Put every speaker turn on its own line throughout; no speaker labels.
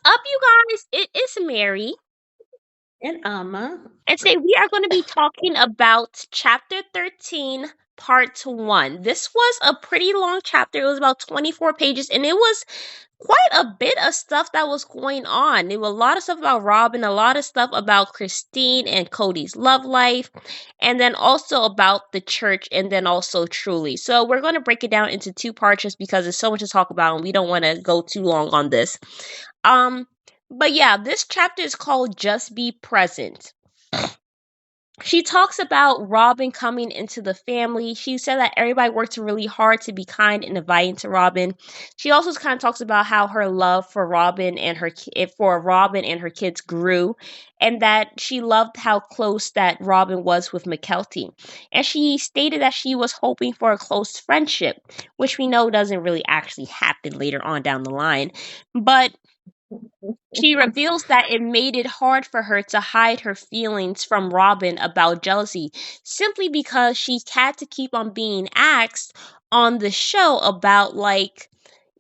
up, you guys? It is Mary,
And Amma.
and today we are going to be talking about chapter 13, part 1. This was a pretty long chapter. It was about 24 pages, and it was quite a bit of stuff that was going on. There was a lot of stuff about Robyn, a lot of stuff about Christine and Kody's love life, and then also about the church, and then also Truly. So we're going to break it down into two parts just because there's so much to talk about, and we don't want to go too long on this. Um, but yeah, this chapter is called Just Be Present. She talks about Robyn coming into the family. She said that everybody worked really hard to be kind and inviting to Robyn. She also kind of talks about how her love for Robyn and her kids grew, and that she loved how close that Robyn was with Mykelti. And she stated that she was hoping for a close friendship, which we know doesn't really actually happen later on down the line. But she reveals that it made it hard for her to hide her feelings from Robyn about jealousy simply because she had to keep on being asked on the show about, like,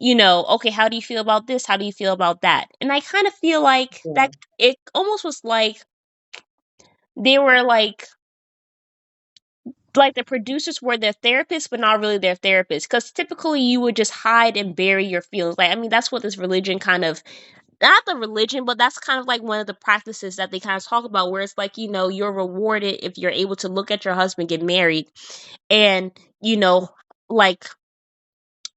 okay, how do you feel about this? How do you feel about that? And I kind of feel like
Yeah.
that it almost was they were like the producers were their therapists, but not really their therapists. Because typically you would just hide and bury your feelings. Like, I mean, that's what this religion kind of, not the religion, but that's kind of like one of the practices that they kind of talk about, where it's like, you're rewarded if you're able to look at your husband get married and, like,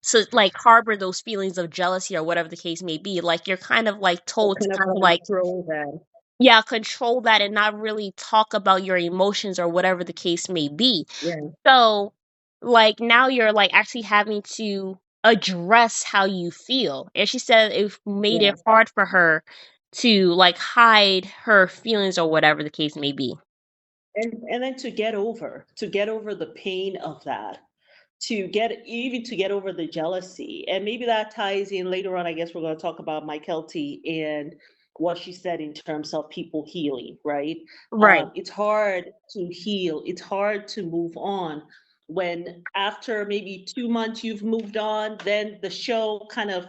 so like harbor those feelings of jealousy or whatever the case may be. Like, you're kind of like
Or
told to
kind of
kind of like,
control that.
yeah, control that and not really talk about your emotions or whatever the case may be.
Yeah.
So, like, now you're like actually having to address how you feel. And she said it made
Yeah.
it hard for her to like hide her feelings or whatever the case may be.
And then to get over the pain of that, to get over the jealousy. And maybe that ties in later on. I guess we're going to talk about Mykelti and what she said in terms of people healing, right?
Right.
It's hard to heal, it's hard to move on when after maybe 2 months you've moved on, then the show kind of,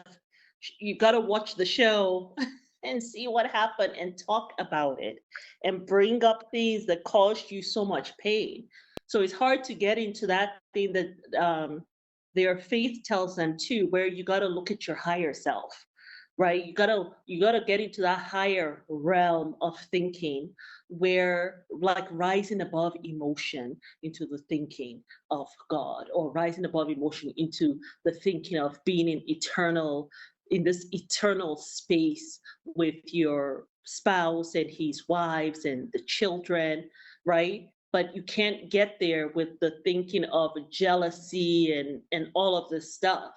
you got to watch the show and see what happened and talk about it and bring up things that caused you so much pain. So it's hard to get into that thing that their faith tells them too, where you got to look at your higher self, right? You gotta get into that higher realm of thinking, where like rising above emotion into the thinking of God, or rising above emotion into the thinking of being in this eternal space with your spouse and his wives and the children, right? But you can't get there with the thinking of jealousy and all of this stuff.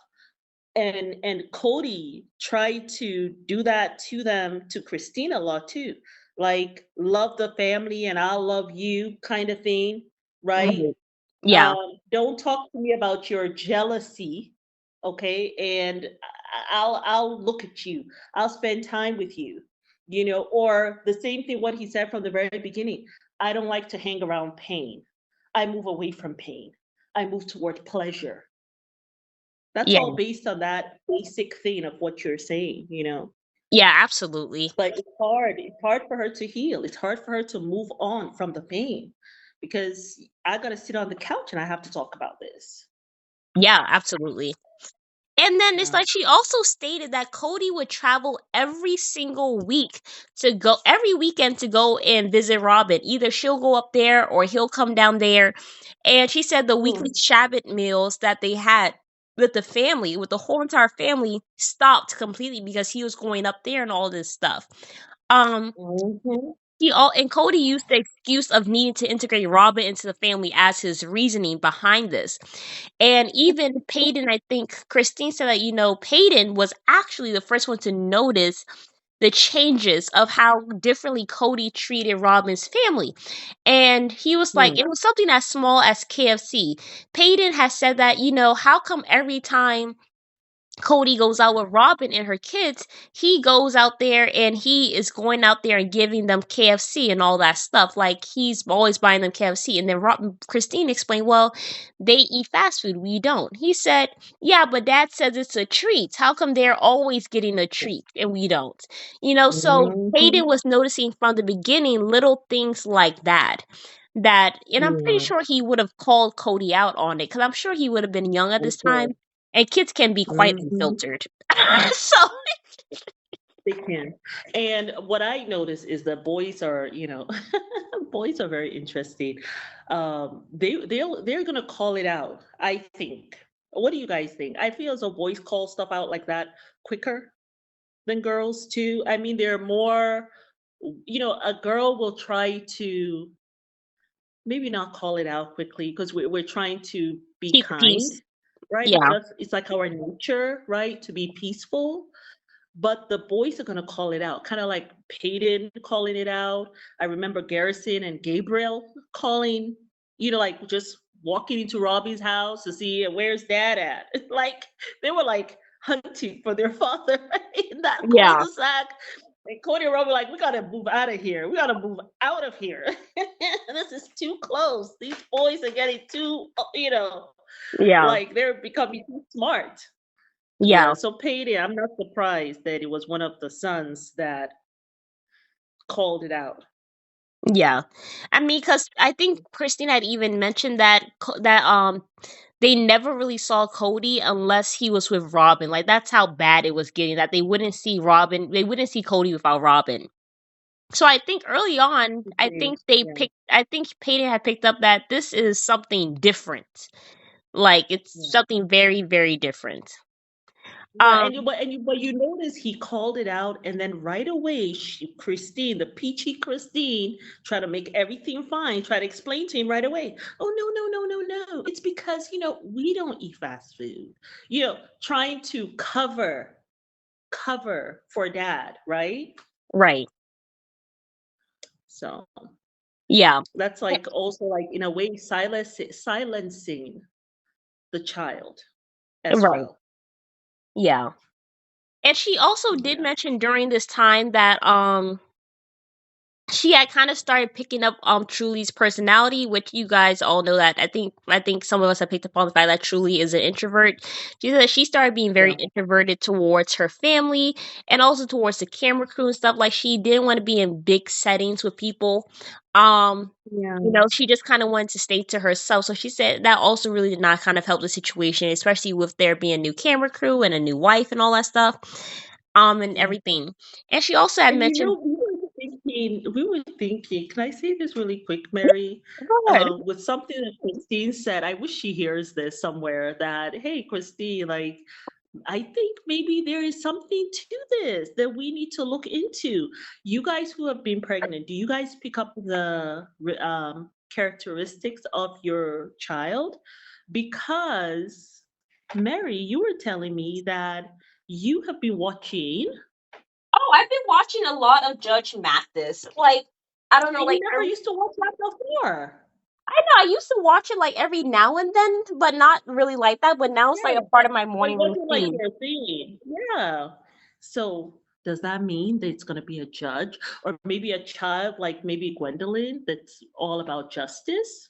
And Kody tried to do that to them, to Christina a lot too, like love the family and I'll love you kind of thing, right?
Right. Yeah.
Don't talk to me about your jealousy, okay? And I'll look at you. I'll spend time with you, or the same thing what he said from the very beginning. I don't like to hang around pain. I move away from pain. I move toward pleasure. That's
Yeah.
all based on that basic thing of what you're saying.
Yeah, absolutely.
But it's hard. It's hard for her to heal. It's hard for her to move on from the pain because I got to sit on the couch and I have to talk about this.
Yeah, absolutely. And then it's
Yeah.
like she also stated that Kody would travel every single week every weekend to go and visit Robyn. Either she'll go up there or he'll come down there. And she said the weekly
Mm.
Shabbat meals that they had with the family, with the whole entire family, stopped completely because he was going up there and all this stuff. Um,
Mhm.
and Kody used the excuse of needing to integrate Robyn into the family as his reasoning behind this. And even Peyton, I think Christine said that, Peyton was actually the first one to notice the changes of how differently Kody treated Robyn's family. And he was like,
Mm.
it was something as small as KFC. Peyton has said that, how come every time Kody goes out with Robyn and her kids, he goes out there and he is going out there and giving them KFC and all that stuff. Like he's always buying them KFC. And then Christine explained, well, they eat fast food. We don't. He said, yeah, but dad says it's a treat. How come they're always getting a treat and we don't? So Hayden
Mhm.
was noticing from the beginning little things like that. And I'm pretty
Yeah.
sure he would have called Kody out on it because I'm sure he would have been young at this
Okay.
time, and kids can be quite
Mhm.
unfiltered. So
They can. And what I notice is that boys are, boys are very interesting. They're gonna call it out, I think. What do you guys think? I feel as though boys call stuff out like that quicker than girls too. I mean, they're more, a girl will try to maybe not call it out quickly because we're trying to be
keep the
kind,
peace.
right?
Yeah,
It's like our nature, right? To be peaceful. But the boys are going to call it out, kind of like Peyton calling it out. I remember Garrison and Gabriel calling, like just walking into Robbie's house to see where's dad at. Like they were like hunting for their father in that
yeah,
cul-de-sac. And Cody and Robbie were like, we gotta move out of here. We gotta move out of here. This is too close. These boys are getting too,
yeah,
like they're becoming too smart. Yeah,
yeah,
so Payday, I'm not surprised that it was one of the sons that called it out.
yeah. I mean, because I think Christine had even mentioned that they never really saw Kody unless he was with Robyn. Like that's how bad it was getting. That they wouldn't see Kody without Robyn. So I think early on,
Okay, yeah,
I think Peyton had picked up that this is something different. Like it's
yeah.
something very, very different.
Yeah,
Um,
but you notice he called it out, and then right away, Christine, the peachy Christine, tried to make everything fine, try to explain to him right away. Oh no, no, no, no, no! It's because we don't eat fast food. Trying to cover for dad, right?
right.
So
Yeah.
that's like also like in a way silencing the child as
Right.
well.
Yeah. And she also did
Yeah.
mention during this time that she had kind of started picking up Truly's personality, which you guys all know that I think some of us have picked up on the fact that Truly is an introvert. She said that she started being very
Yeah.
introverted towards her family and also towards the camera crew and stuff. Like she didn't want to be in big settings with people. Um
Yeah.
she just kind of wanted to stay to herself. So she said that also really did not kind of help the situation, especially with there being a new camera crew and a new wife and all that stuff. And
Yeah.
everything. And she also had
And
mentioned,
we were thinking, can I say this really quick, Mary?
go ahead.
With something that Christine said, I wish she hears this somewhere that, hey, Christine, like, I think maybe there is something to this that we need to look into. You guys who have been pregnant, do you guys pick up the characteristics of your child? Because, Mary, you were telling me that you have been watching
Oh, I've been watching a lot of Judge Mathis. Like, I don't know,
and you
like
never used to watch that before.
I know I used to watch it like every now and then, but not really like that. But now it's like
Yeah.
a part of my
It
morning
wasn't like
routine.
your thing. Yeah. So does that mean that it's going to be a judge or maybe a child like maybe Gwendolyn that's all about justice?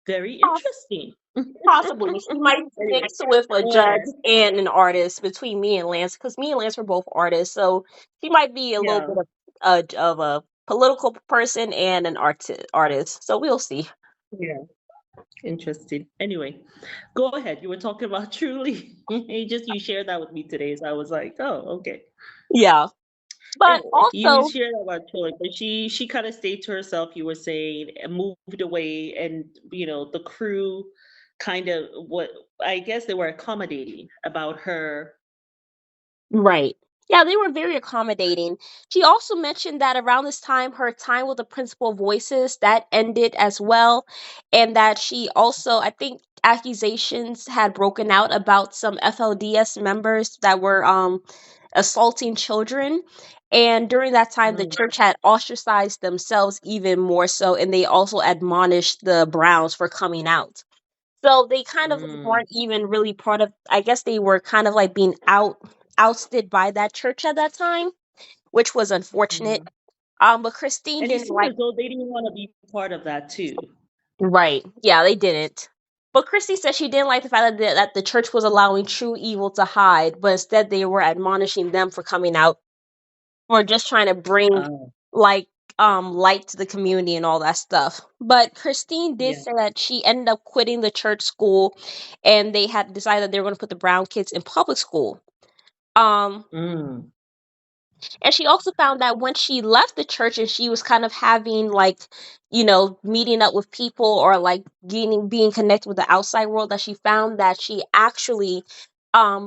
Very interesting.
Possibly. She might
Anyway,
mix with a
go
judge
ahead.
and an artist between me and Lance, because me and Lance were both artists. So she might be a little
Yeah.
bit of a political person and an artist. So we'll see.
Yeah. Interesting. Anyway, go ahead. You were talking about Truly. You shared that with me today. So I was like, oh, okay.
Yeah. But
Anyway, you
also,
shared about Troy, but she kind of stayed to herself, you were saying, and moved away, and the crew kind of what I guess they were accommodating about her.
right. Yeah, they were very accommodating. She also mentioned that around this time, her time with the principal voices that ended as well, and that she also, I think, accusations had broken out about some FLDS members that were assaulting children. And during that time, the
Mm,
church had ostracized themselves even more so, and they also admonished the Browns for coming out. So they kind of
Mm,
weren't even really part of, I guess they were kind of like being ousted by that church at that time, which was unfortunate.
yeah.
But Christine
And it
didn't
seemed
like.
as though they didn't want to be part of that too.
Right. Yeah, they didn't. But Christy said she didn't like the fact that the church was allowing true evil to hide, but instead they were admonishing them for coming out, or just trying to bring
Oh,
like light to the community and all that stuff. But Christine did
yeah.
say that she ended up quitting the church school, and they had decided that they were going to put the brown kids in public school. Um
Mm,
And she also found that when she left the church and she was kind of having like, meeting up with people, or like being connected with the outside world, that she found that she actually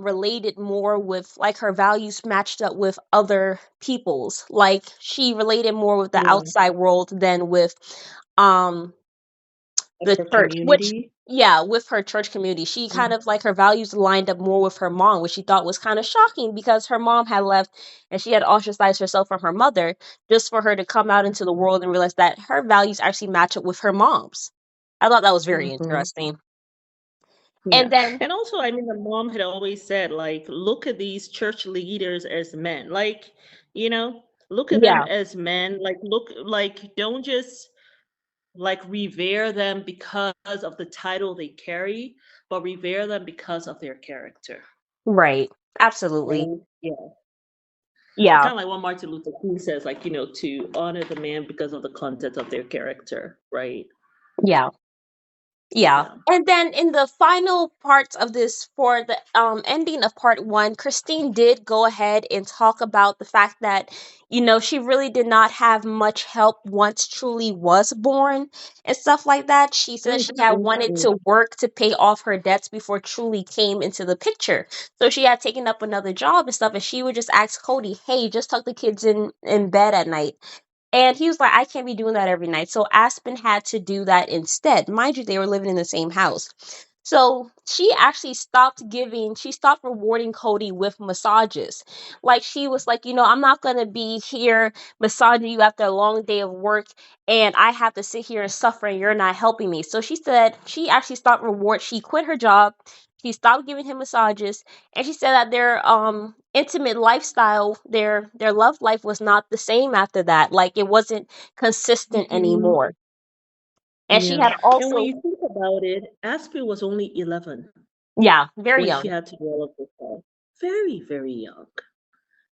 related more with, like, her values matched up with other people's. Like, she related more with the
yeah.
outside world than with um
Like
the
her
church, which,
community.
yeah, with her church community, she kind
Mm,
of like, her values lined up more with her mom, which she thought was kind of shocking, because her mom had left and she had ostracized herself from her mother, just for her to come out into the world and realize that her values actually match up with her mom's. I thought that was very
mhm.
interesting. And
Yeah.
then,
And also, I mean, the mom had always said, like, look at these church leaders as men. Like, look at them
yeah,
as men. Like, look, like, don't just like revere them because of the title they carry, but revere them because of their character.
right, absolutely,
And yeah,
yeah,
kind of like what Martin Luther King says, like, to honor the man because of the content of their character, right?
yeah. Yeah.
Yeah.
And then in the final parts of this, for the ending of part one, Christine did go ahead and talk about the fact that, she really did not have much help once Truly was born and stuff like that. She said she had wanted
Mhm.
to work to pay off her debts before Truly came into the picture. So she had taken up another job and stuff, and she would just ask Kody, hey, just tuck the kids in bed at night. And he was like, I can't be doing that every night. So Aspen had to do that instead. Mind you, they were living in the same house. So she stopped rewarding Kody with massages. Like, she was like, I'm not going to be here massaging you after a long day of work, and I have to sit here and suffer and you're not helping me. So she said she actually she quit her job. She stopped giving him massages, and she said that their intimate lifestyle, their love life, was not the same after that. Like, it wasn't consistent
Mhm.
anymore. And she
Yeah.
had
And when
also,
you think about it, Aspen was only 11
yeah, very
when she
young.
had to do all of this stuff. Very, very young.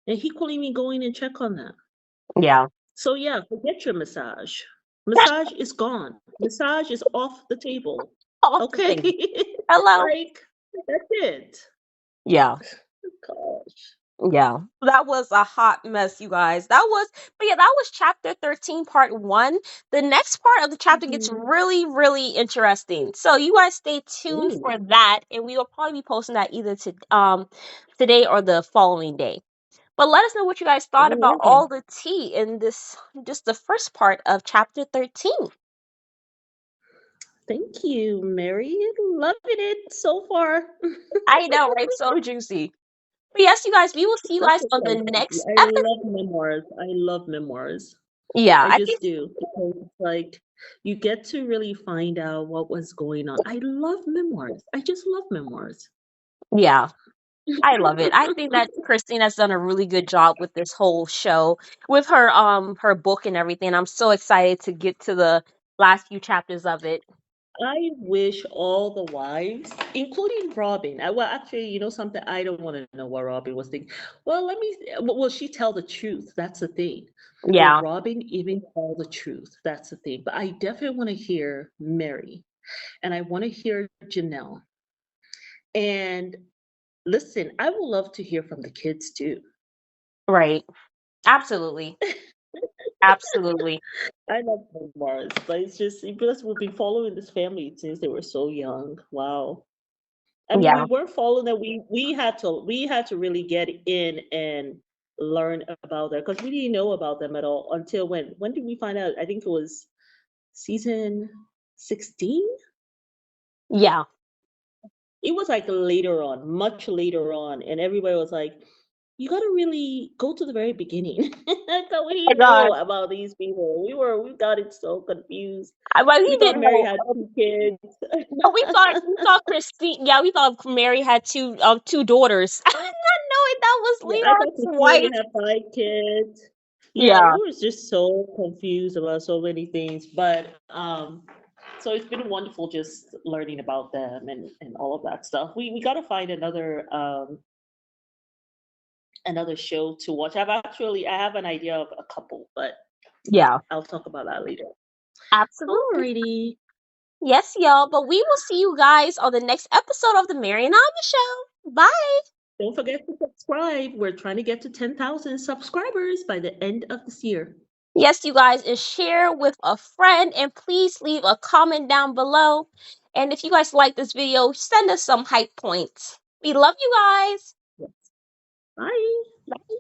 And he couldn't even go in and check on that.
Yeah.
So yeah, forget your massage. Massage is gone. Massage is off the table.
Off the
Okay?
thing. Hello.
Like, that's it.
Yeah.
Gosh.
Yeah. That was a hot mess, you guys. But yeah, that was chapter 13, part one. The next part of the chapter gets
Mhm.
really, really interesting. So you guys stay tuned
Ooh.
for that, and we will probably be posting that either today or the following day. But let us know what you guys thought
Oh
about
yeah.
all the tea in this, just the first part of chapter 13.
Thank you, Mary. Loving it so far.
I know, right? So juicy. But yes, you guys, we will see you
That's
guys
so
on the
spicy.
next
I
episode.
love memoirs. I love memoirs.
Yeah,
I
I
just
think,
do because it's like you get to really find out what was going on. I love memoirs. I just love memoirs.
yeah, I love it. I think that Christine has done a really good job with this whole show, with her book and everything. I'm so excited to get to the last few chapters of it.
I wish all the wives, including Robyn, well, actually, something, I don't want to know what Robyn was thinking. Well, will she tell the truth? That's the thing. Will
Yeah,
Robyn even tell the truth? That's the thing. But I definitely want to hear Mary and I want to hear Janelle. And listen, I would love to hear from the kids too.
right. Absolutely. Absolutely.
I love memoirs, but it's just because we've been following this family since they were so young. Wow. I mean, we
Yeah.
weren't following them. We had to really get in and learn about them because we didn't know about them at all until when? When did we find out? I think it was season 16.
Yeah.
It was like later on, much later on, and everybody was like, you got to really go to the very beginning. So
My
we
God.
know about these people. We got it so confused.
Well,
We
we
thought
didn't
Mary
know.
had 2 kids.
No, we thought Christine. Yeah, we thought Mary had two daughters. Not knowing that was
Yeah, I thought
Leon's
Cecilia
wife.
had 5 kids. Yeah,
Yeah,
we were just so confused about so many things. But so it's been wonderful just learning about them and all of that stuff. We got to find another show to watch. I have an idea of a couple, but
yeah,
I'll talk about that later.
absolutely.
Alrighty.
Yes, y'all. But we will see you guys on the next episode of the Mary and Ivy Show. Bye.
Don't forget to subscribe. We're trying to get to 10,000 subscribers by the end of this year.
Yes, you guys, and share with a friend, and please leave a comment down below. And if you guys like this video, send us some hype points. We love you guys.
Yes. Bye.
Bye.